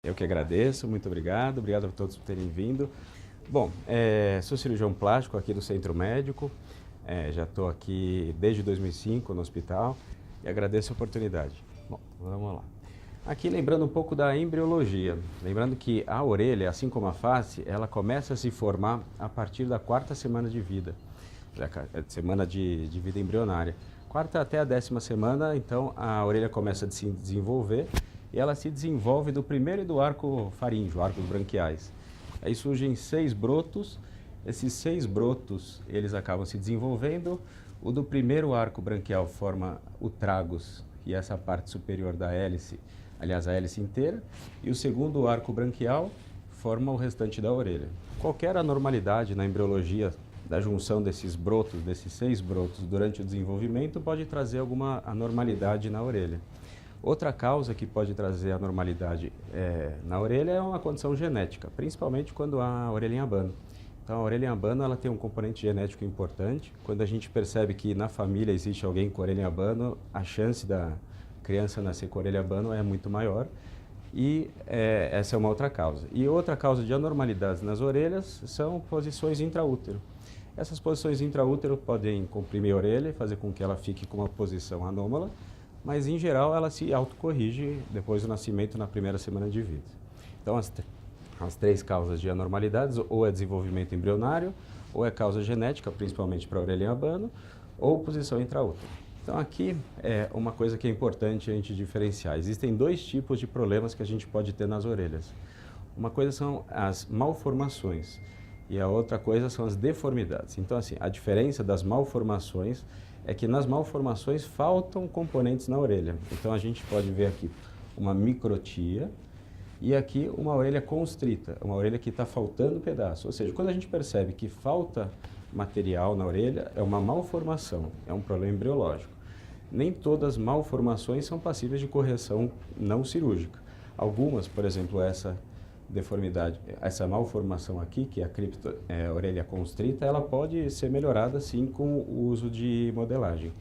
Eu que agradeço, muito obrigado. Obrigado a todos por terem vindo. Bom, sou cirurgião plástico aqui do Centro Médico. Já estou aqui desde 2005 no hospital e agradeço a oportunidade. Bom, vamos lá. Aqui lembrando um pouco da embriologia. Lembrando que a orelha, assim como a face, ela começa a se formar a partir da 4ª semana de vida. Semana de vida embrionária. 4ª até a 10ª semana, então a orelha começa a se desenvolver e ela se desenvolve do primeiro e do arco faríngeo, arcos branquiais. Aí surgem 6 brotos, esses 6 brotos eles acabam se desenvolvendo. O do primeiro arco branquial forma o tragus e essa parte superior da hélice, aliás a hélice inteira, e o segundo arco branquial forma o restante da orelha. Qualquer anormalidade na embriologia da junção desses brotos, desses 6 brotos durante o desenvolvimento pode trazer alguma anormalidade na orelha. Outra causa que pode trazer anormalidade na orelha é uma condição genética, principalmente quando há a orelha em abano. Então a orelha em abano ela tem um componente genético importante. Quando a gente percebe que na família existe alguém com orelha em abano, a chance da criança nascer com orelha em abano é muito maior. E essa é uma outra causa. E outra causa de anormalidades nas orelhas são posições intraútero. Essas posições intraútero podem comprimir a orelha e fazer com que ela fique com uma posição anômala, mas em geral ela se autocorrige depois do nascimento na primeira semana de vida. Então as 3 causas de anormalidades ou é desenvolvimento embrionário, ou é causa genética, principalmente para a orelha em abano, ou posição intraútero. Então aqui é uma coisa que é importante a gente diferenciar. Existem 2 tipos de problemas que a gente pode ter nas orelhas. Uma coisa são as malformações e a outra coisa são as deformidades. Então assim, a diferença das malformações é que nas malformações faltam componentes na orelha. Então a gente pode ver aqui uma microtia e aqui uma orelha constrita, uma orelha que está faltando pedaço. Ou seja, quando a gente percebe que falta material na orelha, é uma malformação, é um problema embriológico. Nem todas as malformações são passíveis de correção não cirúrgica. Algumas, por exemplo, essa deformidade, essa malformação aqui, que é a orelha constrita, ela pode ser melhorada sim com o uso de modelagem.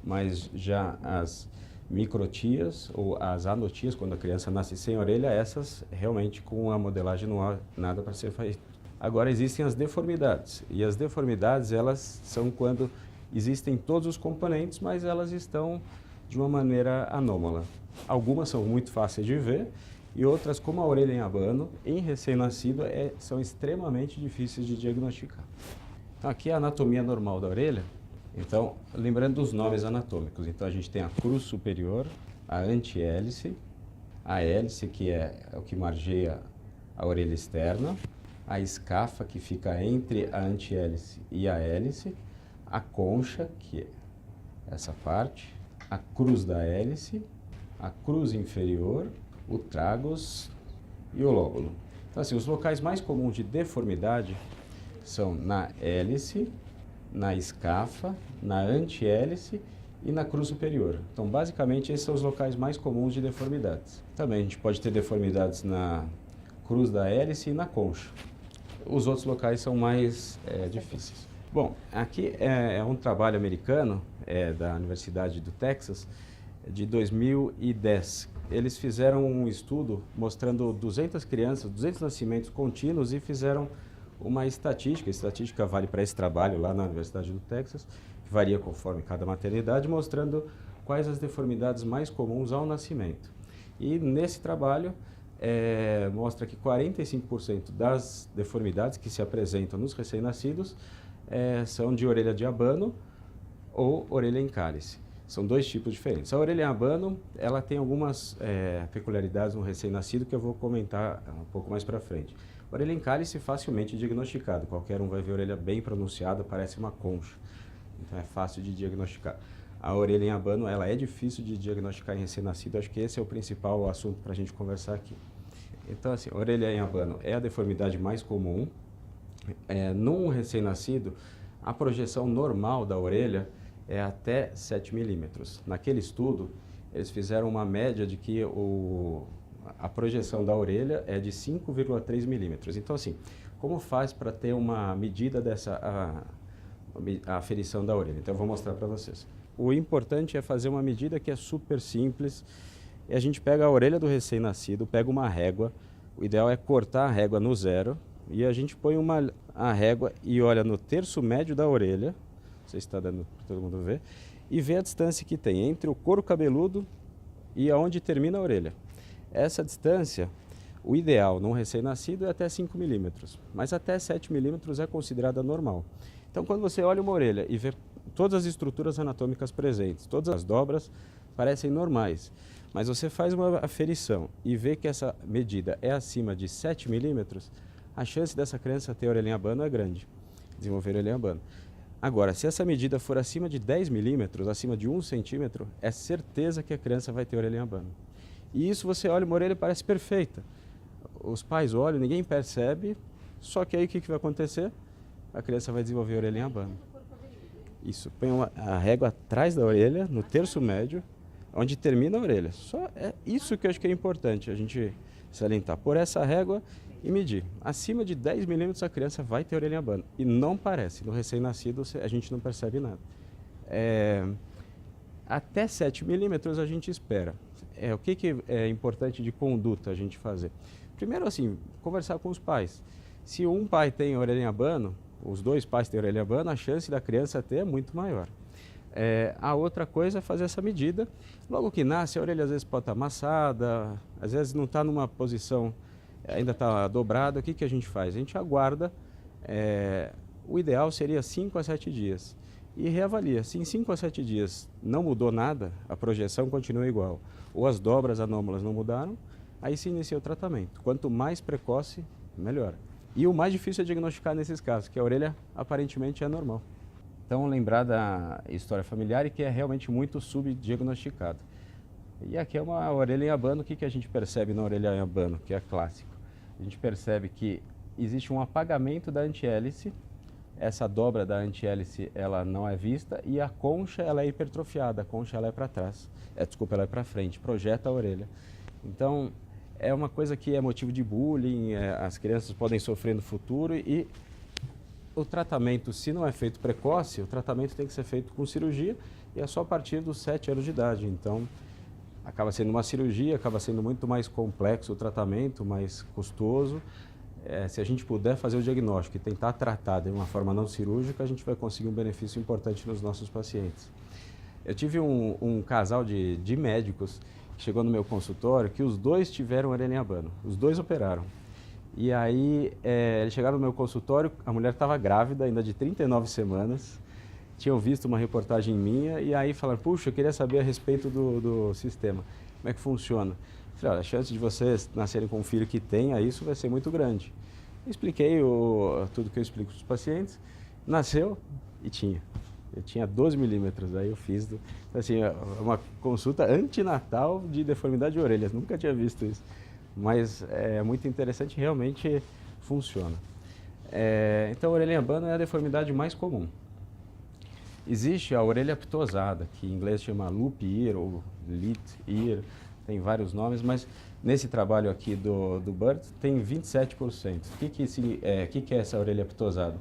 Mas já as microtias ou as anotias, quando a criança nasce sem orelha, essas realmente com a modelagem não há nada para ser feito. Agora existem as deformidades, e as deformidades elas são quando existem todos os componentes, mas elas estão de uma maneira anômala. Algumas são muito fáceis de ver, e outras, como a orelha em abano, em recém-nascido, são extremamente difíceis de diagnosticar. Então aqui é a anatomia normal da orelha. Então, lembrando dos nomes anatômicos, então a gente tem a cruz superior, a antihélice, a hélice, que é o que margeia a orelha externa, a escafa, que fica entre a antihélice e a hélice, a concha, que é essa parte, a cruz da hélice, a cruz inferior, o tragus e o lóbulo. Então, assim, os locais mais comuns de deformidade são na hélice, na escafa, na antihélice e na cruz superior. Então, basicamente, esses são os locais mais comuns de deformidades. Também a gente pode ter deformidades na cruz da hélice e na concha. Os outros locais são mais difíceis. Bom, aqui é um trabalho americano, da Universidade do Texas, de 2010. Eles fizeram um estudo mostrando 200 crianças, 200 nascimentos contínuos e fizeram uma estatística. A estatística vale para esse trabalho lá na Universidade do Texas, que varia conforme cada maternidade, mostrando quais as deformidades mais comuns ao nascimento. E nesse trabalho mostra que 45% das deformidades que se apresentam nos recém-nascidos são de orelha de abano ou orelha em cálice. São 2 tipos diferentes. A orelha em abano, ela tem algumas peculiaridades no recém-nascido que eu vou comentar um pouco mais para frente. A orelha em cálice facilmente diagnosticada. Qualquer um vai ver a orelha bem pronunciada, parece uma concha. Então é fácil de diagnosticar. A orelha em abano, ela é difícil de diagnosticar em recém-nascido. Acho que esse é o principal assunto para a gente conversar aqui. Então, assim, a orelha em abano é a deformidade mais comum. Num recém-nascido, a projeção normal da orelha é até 7 milímetros. Naquele estudo, eles fizeram uma média de que a projeção da orelha é de 5,3 milímetros. Então, assim, como faz para ter uma medida dessa aferição da orelha? Então, eu vou mostrar para vocês. O importante é fazer uma medida que é super simples e a gente pega a orelha do recém-nascido, pega uma régua, o ideal é cortar a régua no zero, e a gente põe a régua e olha no terço médio da orelha, não sei se está dando para todo mundo ver, e vê a distância que tem entre o couro cabeludo e aonde termina a orelha. Essa distância, o ideal num recém-nascido é até 5 milímetros, mas até 7 milímetros é considerada normal. Então, quando você olha uma orelha e vê todas as estruturas anatômicas presentes, todas as dobras parecem normais, mas você faz uma aferição e vê que essa medida é acima de 7 milímetros, a chance dessa criança ter orelhinha abano é grande, desenvolver orelhinha abano. Agora, se essa medida for acima de 10 milímetros, acima de 1 centímetro, é certeza que a criança vai ter orelhinha abano. E isso você olha uma orelha e parece perfeita. Os pais olham, ninguém percebe, só que aí o que vai acontecer? A criança vai desenvolver orelhinha abano. Isso, põe a régua atrás da orelha, no terço médio, onde termina a orelha. Só é isso que eu acho que é importante a gente salientar. Por essa régua e medir. Acima de 10 milímetros a criança vai ter orelhinha abano. E não parece. No recém-nascido a gente não percebe nada. Até 7 milímetros a gente espera. O que é importante de conduta a gente fazer? Primeiro, assim, conversar com os pais. Se um pai tem orelhinha abano, os dois pais têm orelhinha abano, a chance da criança ter é muito maior. A outra coisa é fazer essa medida. Logo que nasce, a orelha às vezes pode estar amassada, às vezes não está numa posição, ainda está dobrada. O que a gente faz? A gente aguarda, o ideal seria 5 a 7 dias. E reavalia. Se em 5 a 7 dias não mudou nada, a projeção continua igual, ou as dobras anômalas não mudaram, aí se inicia o tratamento. Quanto mais precoce, melhor. E o mais difícil é diagnosticar nesses casos, que a orelha aparentemente é normal. Então, lembrar da história familiar e que é realmente muito subdiagnosticado. E aqui é uma orelha em abano. O que a gente percebe na orelha em abano, que é clássico? A gente percebe que existe um apagamento da antihélice, essa dobra da antihélice ela não é vista e a concha ela é hipertrofiada, a concha ela é para trás, ela é para frente, projeta a orelha. Então, é uma coisa que é motivo de bullying, as crianças podem sofrer no futuro e o tratamento, se não é feito precoce, o tratamento tem que ser feito com cirurgia e é só a partir dos 7 anos de idade. Então, acaba sendo uma cirurgia, acaba sendo muito mais complexo o tratamento, mais custoso. Se a gente puder fazer o diagnóstico e tentar tratar de uma forma não cirúrgica, a gente vai conseguir um benefício importante nos nossos pacientes. Eu tive um casal de médicos que chegou no meu consultório que os dois tiveram orelhinha abano, os dois operaram. E aí, eles chegaram no meu consultório, a mulher estava grávida, ainda de 39 semanas, tinham visto uma reportagem minha e aí falaram, puxa, eu queria saber a respeito do sistema, como é que funciona. Eu falei, olha, a chance de vocês nascerem com um filho que tenha isso vai ser muito grande. Eu expliquei tudo que eu explico para os pacientes, nasceu e tinha. Eu tinha 12 milímetros, aí eu fiz, assim, uma consulta antinatal de deformidade de orelhas, nunca tinha visto isso. Mas é muito interessante, realmente funciona. Então, a orelha em abano é a deformidade mais comum. Existe a orelha ptosada, que em inglês chama loop ear ou lit ear, tem vários nomes, mas nesse trabalho aqui do Burt tem 27%. O que é essa orelha ptosada?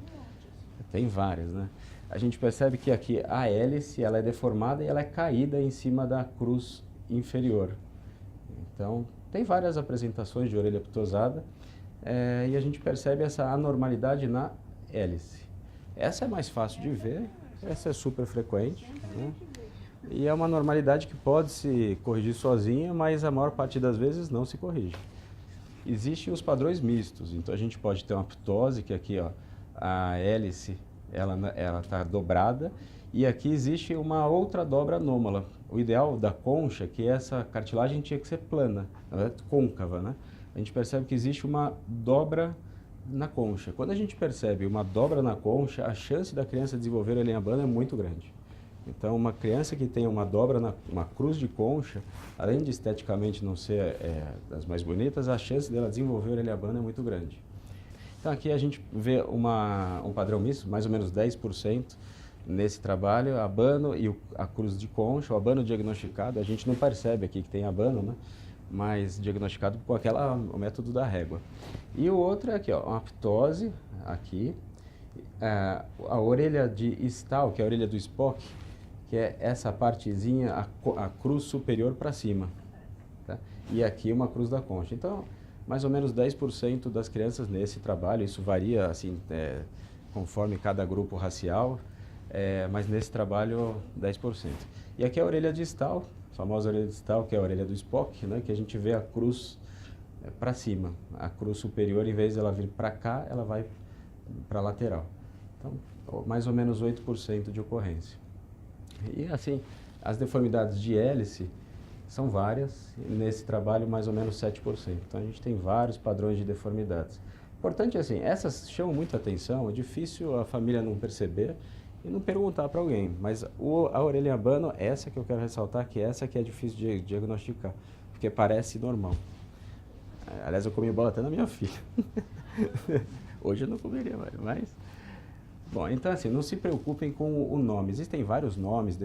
Tem várias, né? A gente percebe que aqui a hélice ela é deformada e ela é caída em cima da cruz inferior. Então, tem várias apresentações de orelha ptosada e a gente percebe essa anormalidade na hélice. Essa é mais fácil de ver, essa é super frequente, né? E é uma normalidade que pode se corrigir sozinha, mas a maior parte das vezes não se corrige. Existem os padrões mistos, então a gente pode ter uma ptose, que aqui ó, a hélice ela está dobrada, e aqui existe uma outra dobra anômala. O ideal da concha é que essa cartilagem tinha que ser plana, na verdade, côncava, né? A gente percebe que existe uma dobra na concha. Quando a gente percebe uma dobra na concha, a chance da criança desenvolver orelhinha abano é muito grande. Então, uma criança que tem uma dobra, uma cruz de concha, além de esteticamente não ser das mais bonitas, a chance dela desenvolver orelha abano é muito grande. Então, aqui a gente vê um padrão misto, mais ou menos 10% nesse trabalho, abano e a cruz de concha, o abano diagnosticado, a gente não percebe aqui que tem abano, né? Mas diagnosticado com o método da régua. E o outro é aqui, ó, uma ptose, aqui, a orelha de Stahl, que é a orelha do Spock, que é essa partezinha, a cruz superior para cima. tá? E aqui uma cruz da concha. Então, mais ou menos 10% das crianças nesse trabalho, isso varia assim, conforme cada grupo racial, mas nesse trabalho 10%. E aqui é a orelha distal, a famosa orelha distal, que é a orelha do Spock, né, que a gente vê a cruz para cima. A cruz superior, em vez de ela vir para cá, ela vai para a lateral. Então, mais ou menos 8% de ocorrência. E assim, as deformidades de hélice são várias, e nesse trabalho mais ou menos 7%. Então a gente tem vários padrões de deformidades. Importante assim, essas chamam muita atenção, é difícil a família não perceber e não perguntar para alguém. Mas a orelha abano, essa que eu quero ressaltar, que essa que é difícil de diagnosticar, porque parece normal. Aliás, eu comi bola até na minha filha. Hoje eu não comeria mais, mas... Bom, então assim, não se preocupem com o nome. Existem vários nomes,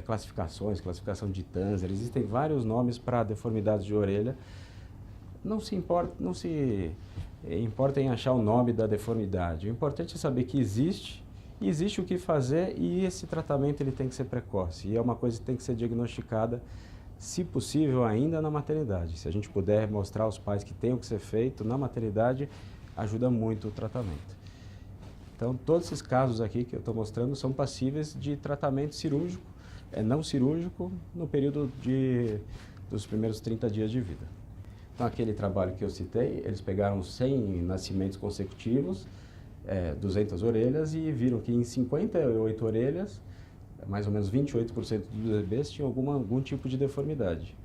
classificações, classificação de Tanzer, existem vários nomes para deformidades de orelha. Não se importa em achar o nome da deformidade. O importante é saber que existe o que fazer e esse tratamento ele tem que ser precoce. E é uma coisa que tem que ser diagnosticada, se possível, ainda na maternidade. Se a gente puder mostrar aos pais que tem o que ser feito na maternidade, ajuda muito o tratamento. Então, todos esses casos aqui que eu estou mostrando são passíveis de tratamento cirúrgico, não cirúrgico, no período dos primeiros 30 dias de vida. Então, aquele trabalho que eu citei, eles pegaram 100 nascimentos consecutivos, 200 orelhas, e viram que em 58 orelhas, mais ou menos 28% dos bebês tinham algum tipo de deformidade.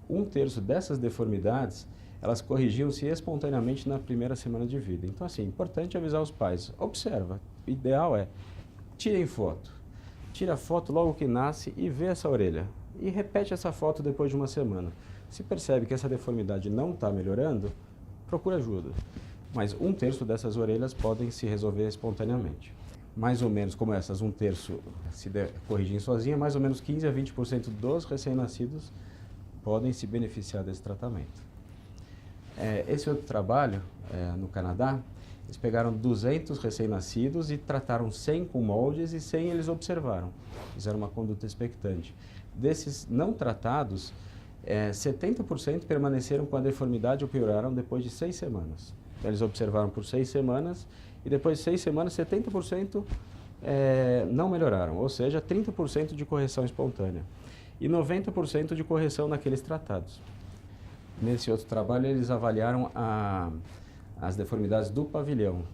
1/3 dessas deformidades, elas corrigiam-se espontaneamente na primeira semana de vida. Então, assim, importante avisar os pais. Observa, o ideal é, tirem foto. Tira a foto logo que nasce e vê essa orelha. E repete essa foto depois de uma semana. Se percebe que essa deformidade não está melhorando, procura ajuda. Mas 1/3 dessas orelhas podem se resolver espontaneamente. Mais ou menos, como essas 1/3 se corrigem sozinha, mais ou menos 15 a 20% dos recém-nascidos podem se beneficiar desse tratamento. Esse outro trabalho, no Canadá, eles pegaram 200 recém-nascidos e trataram 100 com moldes e 100 eles observaram. Fizeram uma conduta expectante. Desses não tratados, 70% permaneceram com a deformidade ou pioraram depois de 6 semanas. Então, eles observaram por 6 semanas e depois de 6 semanas, 70% não melhoraram, ou seja, 30% de correção espontânea e 90% de correção naqueles tratados. Nesse outro trabalho, eles avaliaram as deformidades do pavilhão,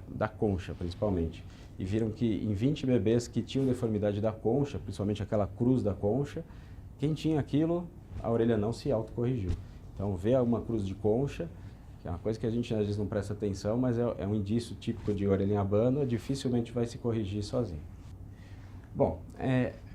da concha principalmente, e viram que em 20 bebês que tinham deformidade da concha, principalmente aquela cruz da concha, quem tinha aquilo, a orelha não se autocorrigiu. Então, ver uma cruz de concha, que é uma coisa que a gente às vezes não presta atenção, mas é um indício típico de orelha em abano, dificilmente vai se corrigir sozinho. Bom,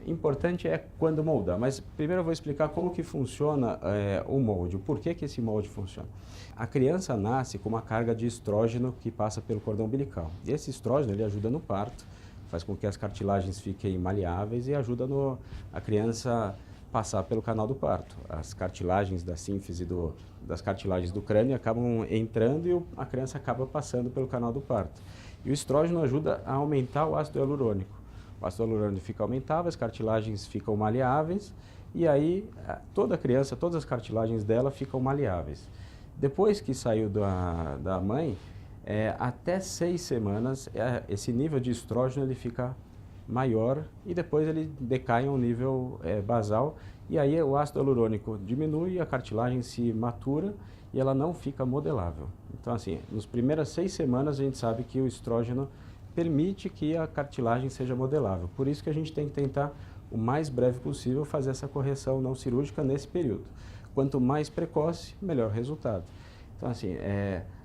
importante é quando moldar, mas primeiro eu vou explicar como que funciona o molde, o porquê que esse molde funciona. A criança nasce com uma carga de estrógeno que passa pelo cordão umbilical. E esse estrógeno ele ajuda no parto, faz com que as cartilagens fiquem maleáveis e ajuda a criança passar pelo canal do parto. As cartilagens da sínfise das cartilagens do crânio acabam entrando e a criança acaba passando pelo canal do parto. E o estrógeno ajuda a aumentar o ácido hialurônico. O ácido hialurônico fica aumentável, as cartilagens ficam maleáveis e aí toda criança, todas as cartilagens dela ficam maleáveis. Depois que saiu da mãe, até 6 semanas, esse nível de estrógeno ele fica maior e depois ele decai a um nível basal e aí o ácido hialurônico diminui, a cartilagem se matura e ela não fica modelável. Então assim, nas primeiras 6 semanas a gente sabe que o estrógeno permite que a cartilagem seja modelável. Por isso que a gente tem que tentar o mais breve possível fazer essa correção não cirúrgica nesse período. Quanto mais precoce, melhor resultado. Então assim,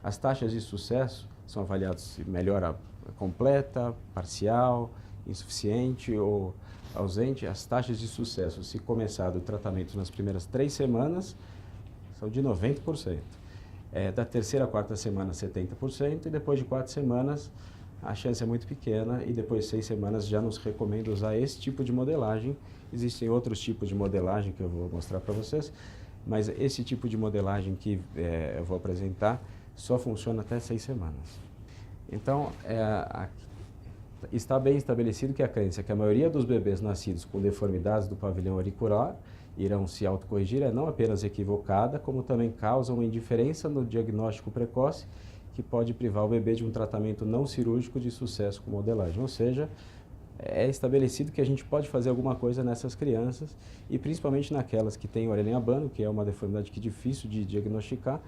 as taxas de sucesso são avaliadas se melhora completa, parcial, insuficiente ou ausente. As taxas de sucesso, se começar o tratamento nas primeiras 3 semanas, são de 90%. Da terceira à quarta semana, 70%, e depois de 4 semanas, a chance é muito pequena, e depois de 6 semanas já nos recomendo usar esse tipo de modelagem. Existem outros tipos de modelagem que eu vou mostrar para vocês, mas esse tipo de modelagem que eu vou apresentar só funciona até 6 semanas. Então, está bem estabelecido que a crença é que a maioria dos bebês nascidos com deformidades do pavilhão auricular irão se autocorrigir é não apenas equivocada, como também causa uma indiferença no diagnóstico precoce, que pode privar o bebê de um tratamento não cirúrgico de sucesso com modelagem. Ou seja, é estabelecido que a gente pode fazer alguma coisa nessas crianças, e principalmente naquelas que têm orelha em abano, que é uma deformidade que é difícil de diagnosticar,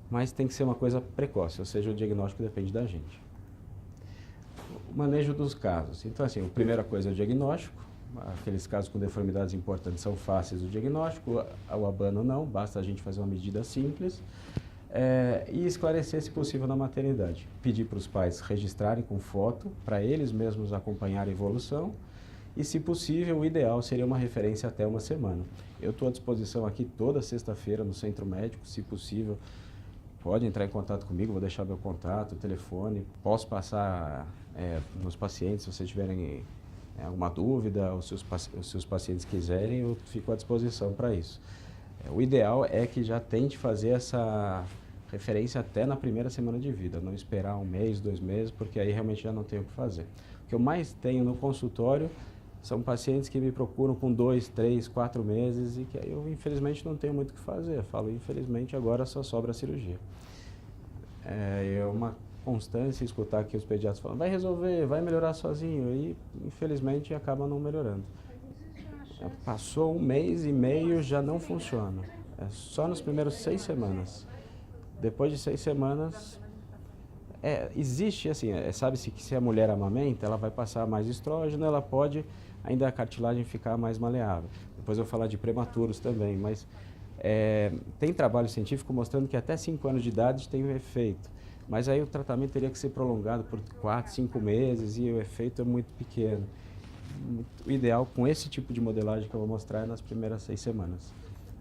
mas tem que ser uma coisa precoce, ou seja, o diagnóstico depende da gente. O manejo dos casos. Então, assim, a primeira coisa é o diagnóstico. Aqueles casos com deformidades importantes são fáceis o diagnóstico, o abano não, basta a gente fazer uma medida simples. E esclarecer, se possível, na maternidade. Pedir para os pais registrarem com foto, para eles mesmos acompanhar a evolução, e, se possível, o ideal seria uma referência até uma semana. Eu estou à disposição aqui toda sexta-feira no Centro Médico, se possível, pode entrar em contato comigo, vou deixar meu contato, telefone, posso passar nos pacientes, se vocês tiverem alguma dúvida, ou se os seus pacientes quiserem, eu fico à disposição para isso. O ideal é que já tente fazer essa referência até na primeira semana de vida, não esperar um mês, 2 meses, porque aí realmente já não tem o que fazer. O que eu mais tenho no consultório são pacientes que me procuram com 2, 3, 4 meses e que aí eu infelizmente não tenho muito o que fazer. Eu falo, infelizmente agora só sobra a cirurgia. É uma constância escutar aqui os pediatras falando, vai resolver, vai melhorar sozinho, e infelizmente acaba não melhorando. Passou 1 mês e meio, já não funciona. É só nos primeiros 6 semanas. Depois de 6 semanas, existe assim, sabe-se que se a mulher amamenta, ela vai passar mais estrógeno, ela pode ainda a cartilagem ficar mais maleável. Depois eu vou falar de prematuros também, mas tem trabalho científico mostrando que até 5 anos de idade tem um efeito. Mas aí o tratamento teria que ser prolongado por 4, 5 meses e o efeito é muito pequeno. O ideal com esse tipo de modelagem que eu vou mostrar é nas primeiras 6 semanas.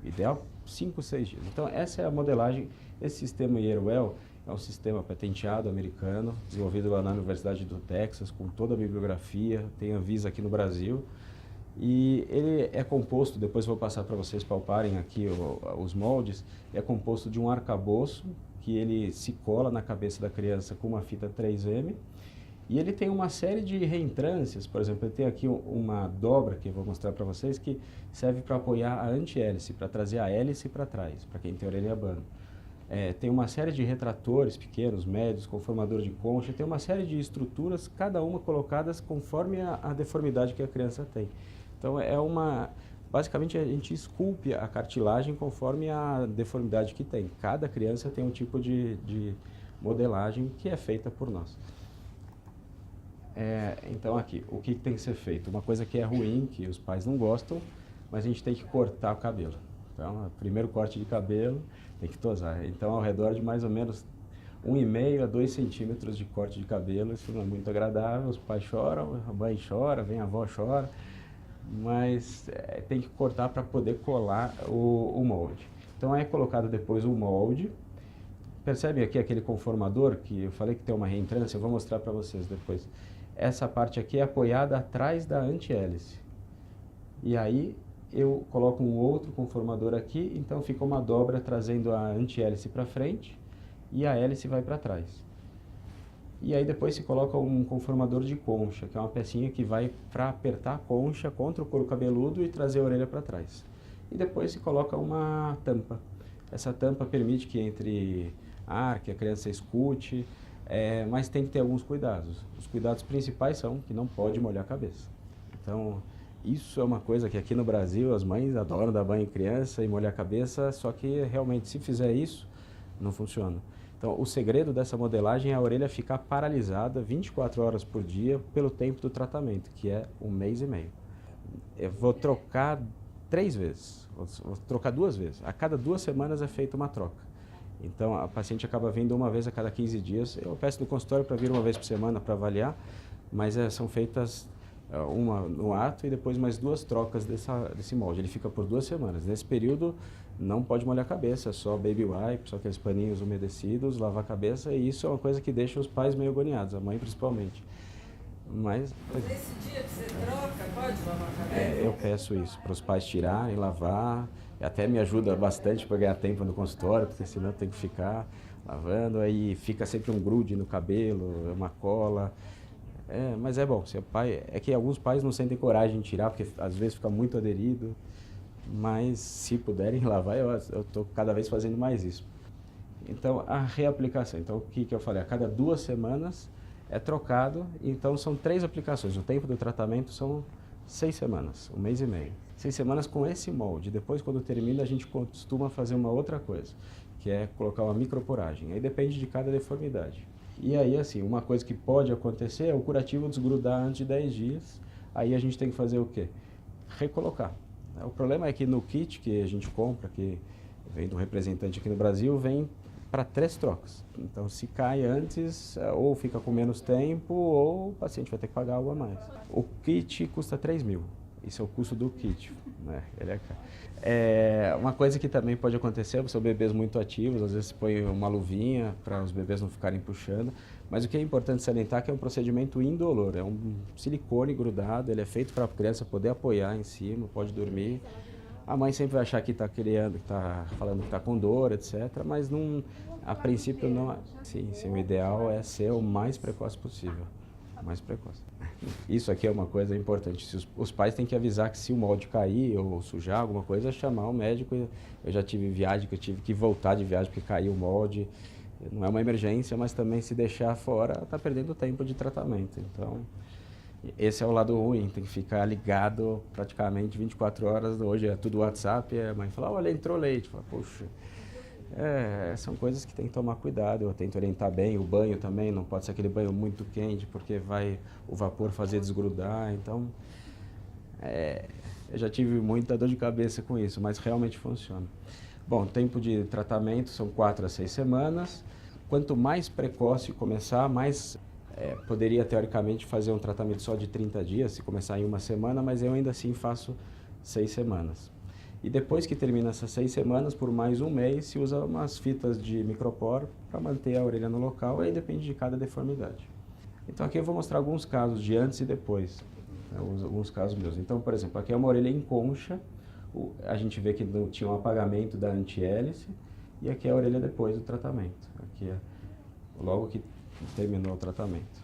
O ideal, 5, 6 dias. Então, essa é a modelagem. Esse sistema Ierwell é um sistema patenteado americano, desenvolvido lá na Universidade do Texas, com toda a bibliografia, tem Anvisa aqui no Brasil. E ele é composto, depois vou passar para vocês palparem aqui os moldes, é composto de um arcabouço, que ele se cola na cabeça da criança com uma fita 3M, e ele tem uma série de reentrâncias. Por exemplo, ele tem aqui uma dobra, que eu vou mostrar para vocês, que serve para apoiar a anti-hélice, para trazer a hélice para trás, para quem tem orelha em abano. Tem uma série de retratores pequenos, médios, conformador de concha, tem uma série de estruturas, cada uma colocadas conforme a deformidade que a criança tem. Então, basicamente, a gente esculpe a cartilagem conforme a deformidade que tem. Cada criança tem um tipo de modelagem que é feita por nós. Então, aqui, o que tem que ser feito? Uma coisa que é ruim, que os pais não gostam, mas a gente tem que cortar o cabelo. Então, o primeiro corte de cabelo tem que tosar. Então, ao redor de mais ou menos 1,5 a 2 centímetros de corte de cabelo, isso não é muito agradável. Os pais choram, a mãe chora, vem a avó chora, mas tem que cortar para poder colar o molde. Então, é colocado depois o molde. Percebem aqui aquele conformador que eu falei que tem uma reentrância? Eu vou mostrar para vocês depois. Essa parte aqui é apoiada atrás da anti-hélice. E aí eu coloco um outro conformador aqui, então fica uma dobra trazendo a anti-hélice para frente e a hélice vai para trás. E aí depois se coloca um conformador de concha, que é uma pecinha que vai para apertar a concha contra o couro cabeludo e trazer a orelha para trás. E depois se coloca uma tampa. Essa tampa permite que entre ar, que a criança escute, mas tem que ter alguns cuidados. Os cuidados principais são que não pode molhar a cabeça. Então, isso é uma coisa que aqui no Brasil as mães adoram dar banho em criança e molhar a cabeça, só que realmente se fizer isso, não funciona. Então, o segredo dessa modelagem é a orelha ficar paralisada 24 horas por dia pelo tempo do tratamento, que é 1 mês e meio. Eu vou trocar 3 vezes, vou trocar 2 vezes. A cada 2 semanas é feita uma troca. Então, a paciente acaba vindo uma vez a cada 15 dias. Eu peço no consultório para vir uma vez por semana para avaliar, mas são feitas uma no ato e depois mais 2 trocas desse molde. Ele fica por 2 semanas. Nesse período, não pode molhar a cabeça, é só baby wipe, só aqueles paninhos umedecidos, lavar a cabeça, e isso é uma coisa que deixa os pais meio agoniados, a mãe principalmente. Mas nesse dia que você troca, pode lavar a cabeça? eu peço isso, para os pais tirarem, lavar, até me ajuda bastante para ganhar tempo no consultório, porque senão tem que ficar lavando, aí fica sempre um grude no cabelo, uma cola. Mas é bom, se o pai, é que alguns pais não sentem coragem de tirar, porque às vezes fica muito aderido, mas se puderem lavar, eu estou cada vez fazendo mais isso. Então, a reaplicação. Então, o que eu falei? A cada 2 semanas é trocado, então são 3 aplicações. O tempo do tratamento são 6 semanas, 1 mês e meio. 6 semanas com esse molde. Depois, quando termina, a gente costuma fazer uma outra coisa, que é colocar uma microporagem. Aí depende de cada deformidade. E aí, assim, uma coisa que pode acontecer é o curativo desgrudar antes de 10 dias. Aí a gente tem que fazer o quê? Recolocar. O problema é que no kit que a gente compra, que vem do representante aqui no Brasil, vem para 3 trocas. Então, se cai antes, ou fica com menos tempo, ou o paciente vai ter que pagar algo a mais. O kit custa 3.000. Isso é o custo do kit, né? Ele é caro. Uma coisa que também pode acontecer, são bebês muito ativos, às vezes põe uma luvinha para os bebês não ficarem puxando, mas o que é importante salientar é que é um procedimento indolor, é um silicone grudado, ele é feito para a criança poder apoiar em cima, pode dormir. A mãe sempre vai achar que está criando, que está falando que está com dor, etc., mas não, a princípio não. Sim, o ideal é ser o mais precoce possível. Mais precoce. Isso aqui é uma coisa importante. Os pais têm que avisar que se o molde cair ou sujar alguma coisa, chamar o médico. Eu já tive viagem que eu tive que voltar de viagem porque caiu o molde. Não é uma emergência, mas também se deixar fora, está perdendo tempo de tratamento. Então, esse é o lado ruim, tem que ficar ligado praticamente 24 horas. Hoje é tudo WhatsApp, a mãe fala, olha, entrou leite. Fala, poxa, são coisas que tem que tomar cuidado. Eu tento orientar bem, o banho também, não pode ser aquele banho muito quente, porque vai o vapor fazer desgrudar. Então, eu já tive muita dor de cabeça com isso, mas realmente funciona. Bom, tempo de tratamento são 4 a 6 semanas. Quanto mais precoce começar, mais poderia teoricamente fazer um tratamento só de 30 dias, se começar em 1 semana, mas eu ainda assim faço 6 semanas. E depois que termina essas 6 semanas, por mais 1 mês, se usa umas fitas de microporo para manter a orelha no local, aí depende de cada deformidade. Então aqui eu vou mostrar alguns casos de antes e depois, alguns casos meus. Então, por exemplo, aqui é uma orelha em concha, a gente vê que tinha um apagamento da antihélice, e aqui é a orelha depois do tratamento. Aqui é logo que terminou o tratamento.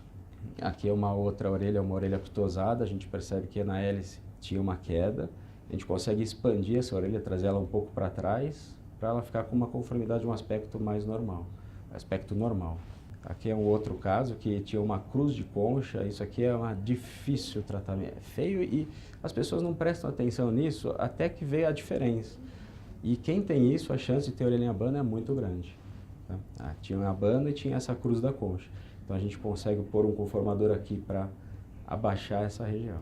Aqui é uma outra orelha, uma orelha ptosada, a gente percebe que na hélice tinha uma queda. A gente consegue expandir essa orelha, trazer ela um pouco para trás, para ela ficar com uma conformidade, um aspecto mais normal, aspecto normal. Aqui é um outro caso que tinha uma cruz de concha, isso aqui é um difícil tratamento, é feio e as pessoas não prestam atenção nisso até que vê a diferença. E quem tem isso, a chance de ter orelha em abano é muito grande. Tá? Tinha um abano e tinha essa cruz da concha. Então a gente consegue pôr um conformador aqui para abaixar essa região.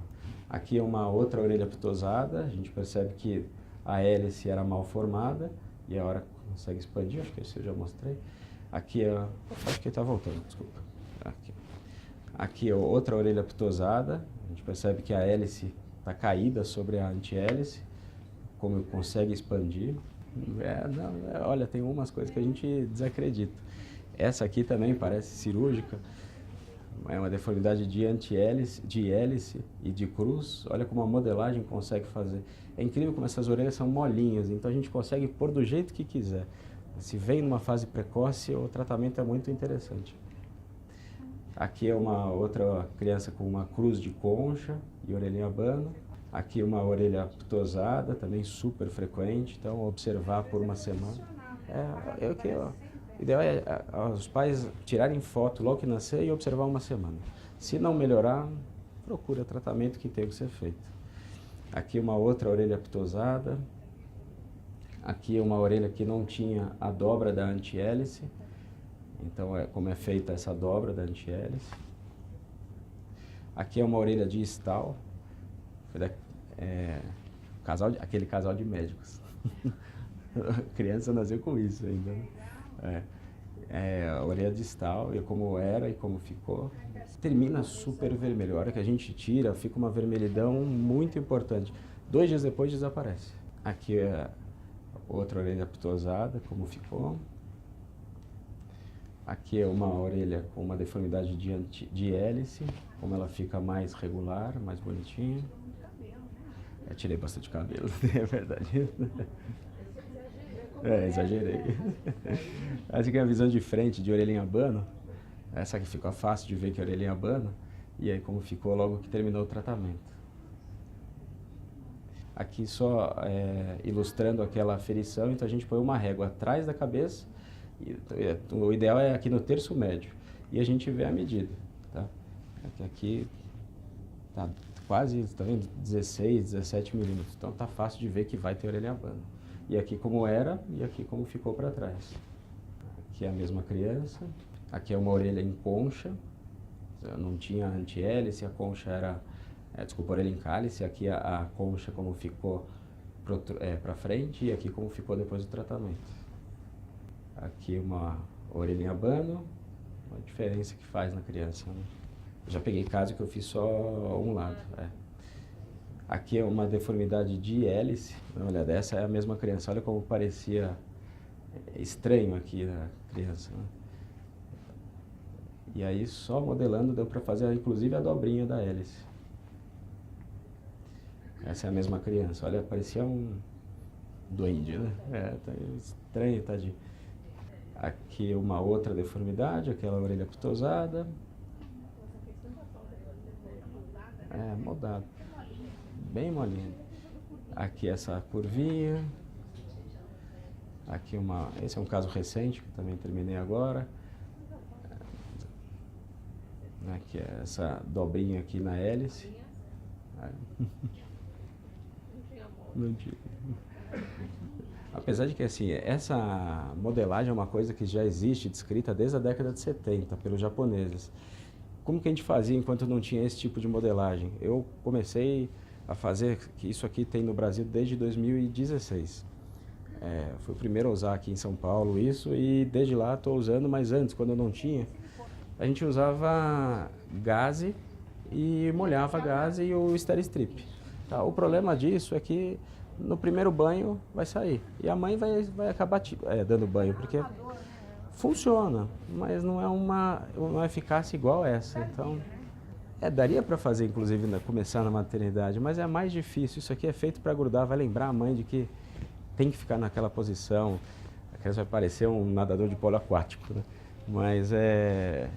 Aqui é uma outra orelha ptosada, a gente percebe que a hélice era mal formada e a hora consegue expandir, acho que esse eu já mostrei. Aqui acho que está voltando, desculpa. Aqui é outra orelha ptosada, a gente percebe que a hélice está caída sobre a antihélice, como consegue expandir. Olha, tem umas coisas que a gente desacredita. Essa aqui também parece cirúrgica. É uma deformidade de antihélice, de hélice e de cruz. Olha como a modelagem consegue fazer. É incrível como essas orelhas são molinhas, então a gente consegue pôr do jeito que quiser. Se vem numa fase precoce, o tratamento é muito interessante. Aqui é uma outra criança com uma cruz de concha e orelha em abano. Aqui uma orelha ptosada, também super frequente, então observar por 1 semana. O ideal é os pais tirarem foto logo que nascer e observar 1 semana. Se não melhorar, procura tratamento que tem que ser feito. Aqui uma outra orelha ptosada. Aqui uma orelha que não tinha a dobra da antihélice. Então, como é feita essa dobra da antihélice. Aqui é uma orelha distal. Aquele casal de médicos. A criança nasceu com isso ainda. A orelha distal, e como era e como ficou. Termina super vermelho. A hora que a gente tira, fica uma vermelhidão muito importante. 2 dias depois desaparece. Aqui é outra orelha ptosada, como ficou. Aqui é uma orelha com uma deformidade de hélice, como ela fica mais regular, mais bonitinha. Eu tirei bastante cabelo, é verdade. Exagerei. Essa aqui é a visão de frente de orelha em abano. Essa aqui fica fácil de ver que é orelha em abano. E aí como ficou logo que terminou o tratamento. Aqui só ilustrando aquela aferição, então a gente põe uma régua atrás da cabeça, o ideal é aqui no terço médio, e a gente vê a medida, tá? Aqui tá quase, tá vendo? 16, 17 milímetros, então tá fácil de ver que vai ter orelha abano. E aqui como era, e aqui como ficou para trás. Aqui é a mesma criança, aqui é uma orelha em concha, não tinha antihélice, a concha era, desculpa, orelha em cálice, aqui a concha como ficou para frente e aqui como ficou depois do tratamento. Aqui uma orelha em abano, a diferença que faz na criança, né? Eu já peguei caso que eu fiz só um lado. Aqui é uma deformidade de hélice, olha, dessa é a mesma criança, olha como parecia estranho aqui na criança, né? E aí só modelando deu para fazer inclusive a dobrinha da hélice. Essa é a mesma criança, olha, parecia um duende, né? Tá estranho, tadinho. Aqui uma outra deformidade, aquela orelha pitosada. Moldado. Bem molinho. Aqui essa curvinha. Aqui esse é um caso recente, que também terminei agora. Aqui é essa dobrinha aqui na hélice. Não tinha. Apesar de que assim, essa modelagem é uma coisa que já existe, descrita desde a década de 70 pelos japoneses. Como que a gente fazia enquanto não tinha esse tipo de modelagem? Eu comecei a fazer, que isso aqui tem no Brasil desde 2016. Fui o primeiro a usar aqui em São Paulo isso e desde lá estou usando, mas antes, quando eu não tinha, a gente usava gaze e molhava a gaze e o Steri-Strip. Tá? O problema disso é que no primeiro banho vai sair e a mãe vai acabar dando banho, porque funciona, mas não é uma eficácia igual essa. Então, daria para fazer, inclusive, começar na maternidade, mas é mais difícil. Isso aqui é feito para grudar, vai lembrar a mãe de que tem que ficar naquela posição. A criança vai parecer um nadador de polo aquático, né? Mas é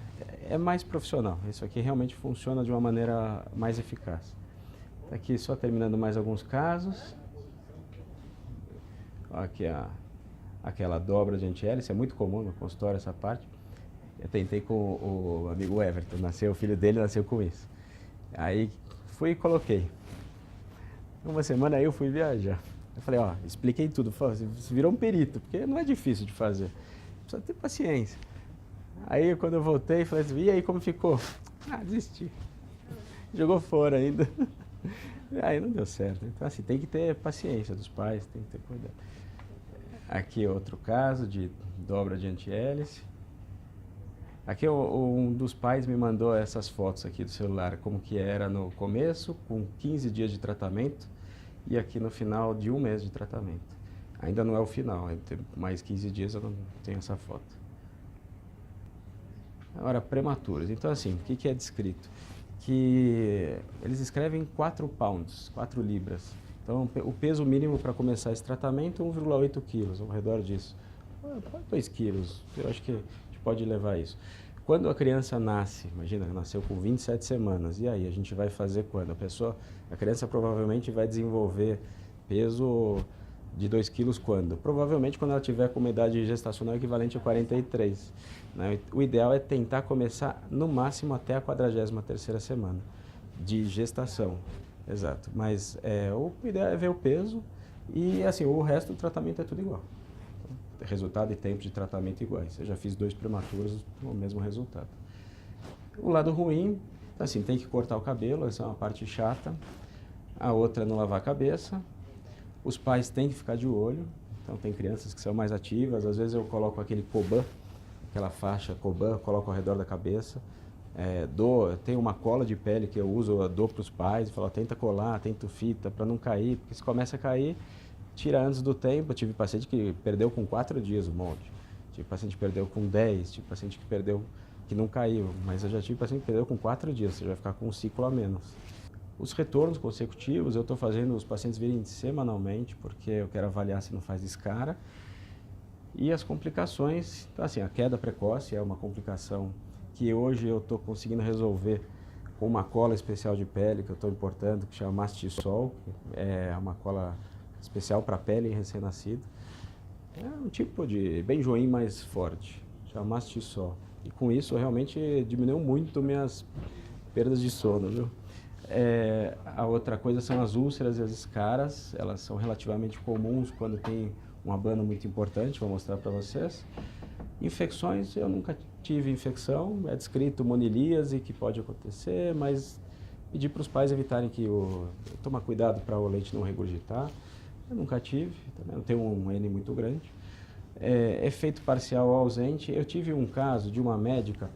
mais profissional. Isso aqui realmente funciona de uma maneira mais eficaz. Aqui só terminando mais alguns casos. Aqui aquela dobra de antihélice, é muito comum no consultório essa parte. Eu tentei com o amigo Everton, o filho dele nasceu com isso. Aí fui e coloquei. Uma semana aí eu fui viajar. Eu falei, expliquei tudo, você virou um perito, porque não é difícil de fazer. Precisa ter paciência. Aí quando eu voltei, falei assim, e aí como ficou? Desisti. Jogou fora ainda. Aí não deu certo. Então assim, tem que ter paciência dos pais, tem que ter cuidado. Aqui outro caso de dobra de antihélice. Aqui um dos pais me mandou essas fotos aqui do celular, como que era no começo, com 15 dias de tratamento, e aqui no final de 1 mês de tratamento. Ainda não é o final, mais 15 dias eu não tenho essa foto. Agora, prematuros. Então assim, o que é descrito? Que eles escrevem 4 pounds, 4 libras. Então, o peso mínimo para começar esse tratamento é 1,8 quilos, ao redor disso. 2 quilos, eu acho que a gente pode levar isso. Quando a criança nasce, imagina, nasceu com 27 semanas, e aí a gente vai fazer quando? A criança provavelmente vai desenvolver peso de 2 quilos quando? Provavelmente quando ela tiver com uma idade gestacional equivalente a 43. Né? O ideal é tentar começar no máximo até a 43ª semana de gestação. Exato, mas o ideal é ver o peso e assim, o resto do tratamento é tudo igual. Resultado e tempo de tratamento iguais. Eu já fiz 2 prematuros, o mesmo resultado. O lado ruim, assim, tem que cortar o cabelo, essa é uma parte chata. A outra é não lavar a cabeça. Os pais têm que ficar de olho, então tem crianças que são mais ativas, às vezes eu coloco aquele coban, aquela faixa coban, coloco ao redor da cabeça. Tem uma cola de pele que eu uso, eu dou para os pais, falo, tenta colar, tenta fita para não cair, porque se começa a cair, tira antes do tempo. Eu tive paciente que perdeu com 4 dias o molde, tive paciente que perdeu com 10, tive paciente que perdeu, que não caiu, mas eu já tive paciente que perdeu com 4 dias, você vai ficar com um ciclo a menos. Os retornos consecutivos, eu estou fazendo os pacientes virem semanalmente, porque eu quero avaliar se não faz escara. E as complicações, então, assim, a queda precoce é uma complicação que hoje eu estou conseguindo resolver com uma cola especial de pele que eu estou importando, que chama Mastisol, é uma cola especial para pele em recém-nascido. É um tipo de benjoim mais forte, chama Mastisol. E com isso realmente diminuiu muito minhas perdas de sono, viu? A outra coisa são as úlceras e as escaras, elas são relativamente comuns quando tem um abano muito importante, vou mostrar para vocês. Infecções, eu nunca tive infecção, é descrito monilíase que pode acontecer, mas pedir para os pais evitarem tomar cuidado para o leite não regurgitar. Eu nunca tive, também não tenho um N muito grande. Efeito parcial ausente, eu tive um caso de uma médica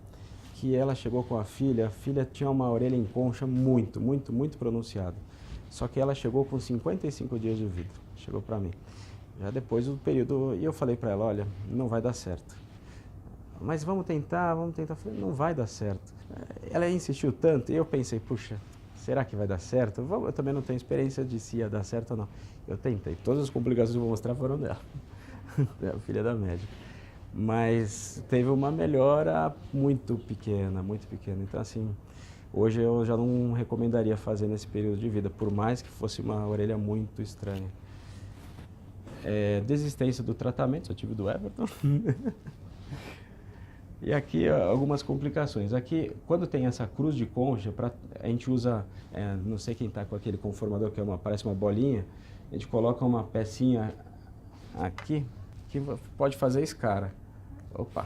que ela chegou com a filha tinha uma orelha em concha muito pronunciada. Só que ela chegou com 55 dias de vida, chegou para mim. Já depois do período, e eu falei para ela, olha, não vai dar certo. Mas vamos tentar. Eu falei, não vai dar certo. Ela insistiu tanto, e eu pensei, puxa, será que vai dar certo? Eu também não tenho experiência de se ia dar certo ou não. Eu tentei, todas as complicações que eu vou mostrar foram dela, a filha da médica. Mas teve uma melhora muito pequena. Então, assim, hoje eu já não recomendaria fazer nesse período de vida, por mais que fosse uma orelha muito estranha. Desistência do tratamento, eu tive do Everton. E aqui algumas complicações. Aqui, quando tem essa cruz de concha, a gente usa, não sei quem está com aquele conformador que parece uma bolinha, a gente coloca uma pecinha aqui que pode fazer escara. Opa!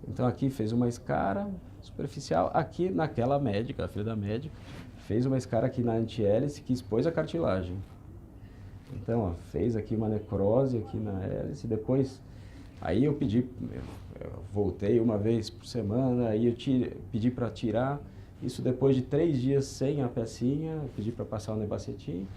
Então aqui fez uma escara superficial, aqui naquela médica, a filha da médica, fez uma escara aqui na antihélice que expôs a cartilagem. Então, ó, fez aqui uma necrose aqui na hélice, depois, aí eu voltei uma vez por semana, aí eu pedi para tirar, isso depois de 3 dias sem a pecinha, eu pedi para passar o nebacetim,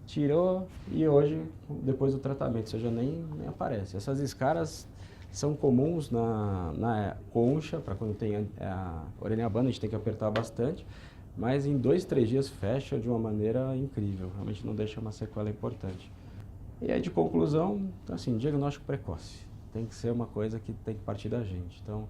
tirou e hoje, depois do tratamento, isso já nem aparece. Essas escaras são comuns na concha, para quando tem a orelha abana, a gente tem que apertar bastante, mas em 2, 3 dias fecha de uma maneira incrível, realmente não deixa uma sequela importante. E aí de conclusão, assim, diagnóstico precoce, tem que ser uma coisa que tem que partir da gente. Então,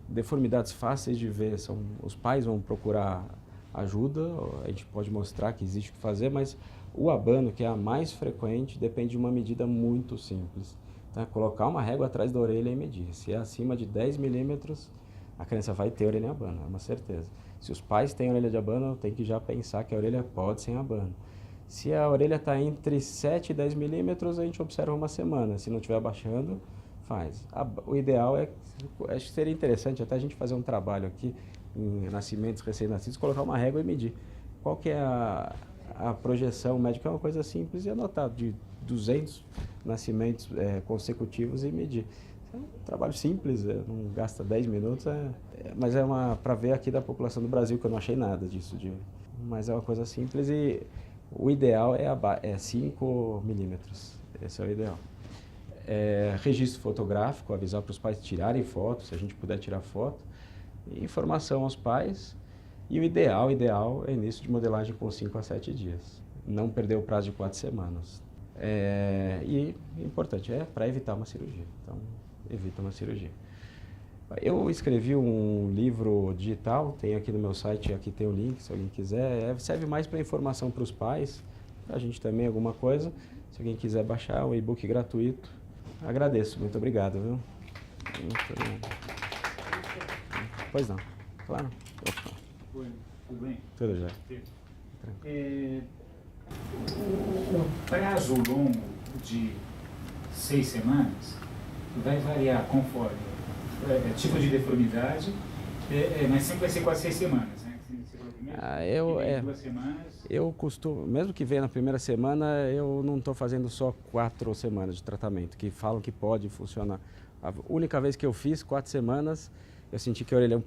deformidades fáceis de ver, os pais vão procurar ajuda, a gente pode mostrar que existe o que fazer, mas o abano, que é a mais frequente, depende de uma medida muito simples. Então, é colocar uma régua atrás da orelha e medir. Se é acima de 10 milímetros, a criança vai ter orelha em abano, é uma certeza. Se os pais têm orelha de abano, tem que já pensar que a orelha pode ser em abano. Se a orelha está entre 7 e 10 milímetros, a gente observa uma semana. Se não estiver abaixando, faz. O ideal acho que seria interessante até a gente fazer um trabalho aqui, em nascimentos recém-nascidos, colocar uma régua e medir. Qual que é a projeção médica? É uma coisa simples e anotar de 200 nascimentos consecutivos e medir. É um trabalho simples, não gasta 10 minutos, mas para ver aqui da população do Brasil, que eu não achei nada disso. Mas é uma coisa simples e o ideal é 5 milímetros, esse é o ideal. Registro fotográfico, avisar para os pais tirarem fotos, se a gente puder tirar foto, e informação aos pais, e o ideal é início de modelagem com 5 a 7 dias, não perder o prazo de 4 semanas. E importante, para evitar uma cirurgia, então evita uma cirurgia. Eu escrevi um livro digital, tem aqui no meu site, aqui tem o link, se alguém quiser, serve mais para informação para os pais, para a gente também alguma coisa, se alguém quiser baixar, um e-book gratuito, agradeço, muito obrigado, viu? Muito obrigado. Pois não, claro. Opa. Oi, tudo bem? Tudo já. O prazo longo de 6 semanas vai variar conforme tipo de deformidade, mas sempre vai ser quase 6 semanas, né? Você falou primeiro, 2 semanas. Eu costumo, mesmo que venha na primeira semana, eu não estou fazendo só 4 semanas de tratamento, que falam que pode funcionar. A única vez que eu fiz 4 semanas, eu senti que a orelha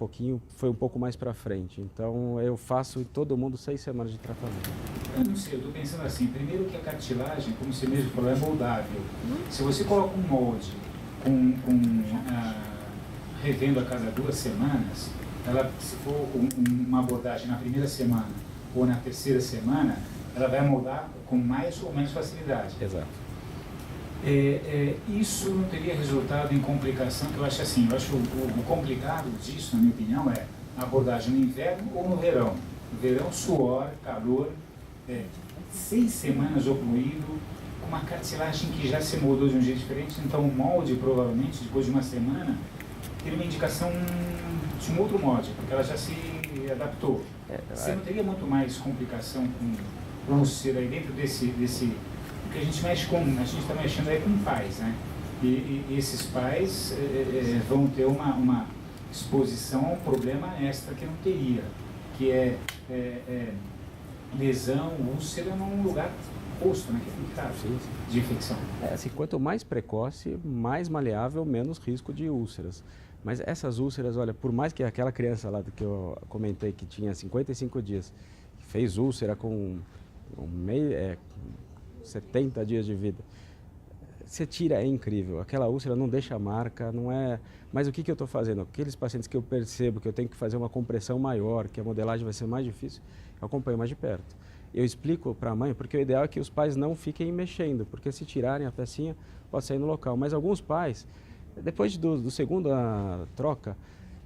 foi um pouco mais para frente. Então, eu faço em todo mundo 6 semanas de tratamento. Eu não sei, eu estou pensando assim, primeiro que a cartilagem, como você mesmo falou, é moldável. Se você coloca um molde revendo a cada 2 semanas, se for uma abordagem na primeira semana ou na terceira semana, ela vai moldar com mais ou menos facilidade. Exato. Isso não teria resultado em complicação, que eu acho assim, o complicado disso, na minha opinião, abordagem no inverno ou no verão. No verão, suor, calor, 6 semanas ocluído, com uma cartilagem que já se moldou de um jeito diferente, então o molde, provavelmente, depois de uma semana, teria uma indicação de um outro molde, porque ela já se adaptou. Você não teria muito mais complicação com úlcera aí dentro desse porque a gente mexe com, a gente está mexendo aí com pais, né? E esses pais vão ter uma exposição a um problema extra que não teria, que é lesão, úlcera num lugar posto, né? Que é delicado de infecção. Assim, quanto mais precoce, mais maleável, menos risco de úlceras. Mas essas úlceras, olha, por mais que aquela criança lá que eu comentei que tinha 55 dias, que fez úlcera com 70 dias de vida, você tira, é incrível. Aquela úlcera não deixa marca, não é... Mas o que eu estou fazendo? Aqueles pacientes que eu percebo que eu tenho que fazer uma compressão maior, que a modelagem vai ser mais difícil, eu acompanho mais de perto. Eu explico para a mãe, porque o ideal é que os pais não fiquem mexendo, porque se tirarem a pecinha, pode sair no local. Mas alguns pais, depois do segundo troca,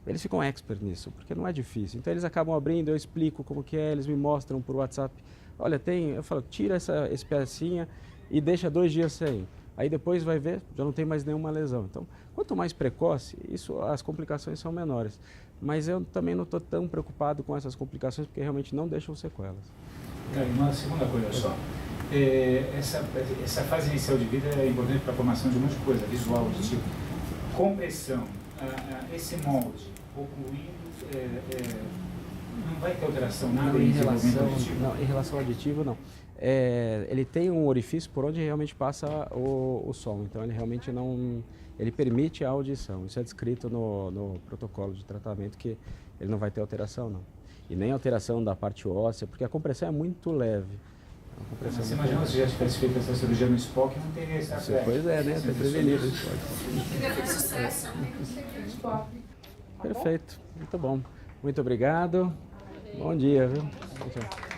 eles ficam expert nisso, porque não é difícil. Então eles acabam abrindo, eu explico como que é, eles me mostram por WhatsApp. Olha, eu falo, tira essa pecinha e deixa 2 dias sem. Aí depois vai ver, já não tem mais nenhuma lesão. Então, quanto mais precoce, as complicações são menores. Mas eu também não estou tão preocupado com essas complicações, porque realmente não deixam sequelas. Uma segunda coisa só. Essa fase inicial de vida é importante para a formação de um monte de coisa, visual, auditivo. Compressão, esse molde ocluído, não vai ter alteração nada em relação auditivo? Não, em relação ao auditivo, não. Ele tem um orifício por onde realmente passa o som, então ele realmente não... Ele permite a audição, isso é descrito no protocolo de tratamento, que ele não vai ter alteração, não. E nem alteração da parte óssea, porque a compressão é muito leve. Você imagina se já tivesse feito essa cirurgia no Spock, não teria essa... Pois é, né? Está prevenido. Perfeito, muito bom. Muito obrigado. Bom dia, viu? Tchau.